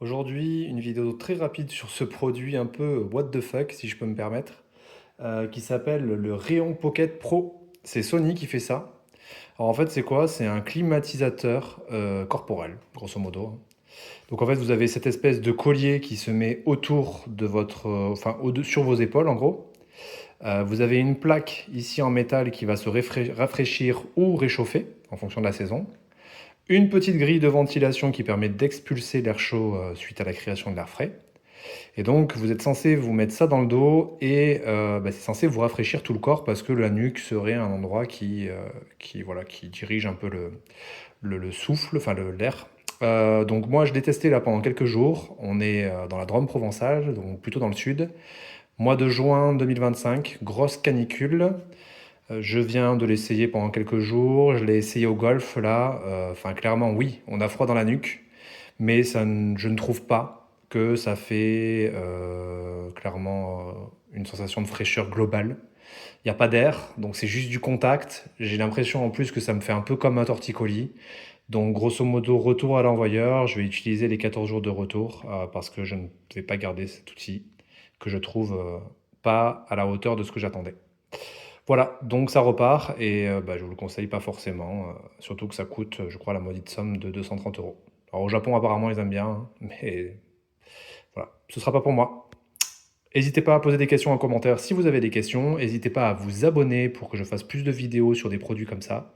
Aujourd'hui, une vidéo très rapide sur ce produit un peu what the fuck, si je peux me permettre, qui s'appelle le Rayon Pocket Pro. C'est Sony qui fait ça. Alors en fait, c'est quoi? C'est un climatisateur corporel, grosso modo. Donc en fait, vous avez cette espèce de collier qui se met autour de votre, sur vos épaules, en gros. Vous avez une plaque ici en métal qui va se rafraîchir ou réchauffer en fonction de la saison. Une petite grille de ventilation qui permet d'expulser l'air chaud suite à la création de l'air frais. Et donc, vous êtes censé vous mettre ça dans le dos et c'est censé vous rafraîchir tout le corps parce que la nuque serait un endroit voilà, qui dirige un peu le souffle, enfin l'air. Donc moi, je l'ai testé là pendant quelques jours. On est dans la Drôme provençale, donc plutôt dans le sud. Mois de juin 2025, grosse canicule. Je viens de l'essayer pendant quelques jours. Je l'ai essayé au golf là. Enfin, clairement, oui, on a froid dans la nuque, mais je ne trouve pas que ça fait clairement une sensation de fraîcheur globale. Il n'y a pas d'air, donc c'est juste du contact. J'ai l'impression en plus que ça me fait un peu comme un torticolis. Donc grosso modo, retour à l'envoyeur. Je vais utiliser les 14 jours de retour parce que je ne vais pas garder cet outil que je trouve pas à la hauteur de ce que j'attendais. Voilà, donc ça repart et je vous le conseille pas forcément, surtout que ça coûte, je crois, la maudite somme de 230 euros. Alors au Japon, apparemment, ils aiment bien, hein, mais voilà, ce sera pas pour moi. N'hésitez pas à poser des questions en commentaire si vous avez des questions. N'hésitez pas à vous abonner pour que je fasse plus de vidéos sur des produits comme ça.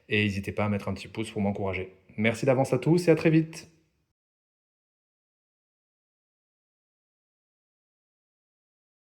Et n'hésitez pas à mettre un petit pouce pour m'encourager. Merci d'avance à tous et à très vite.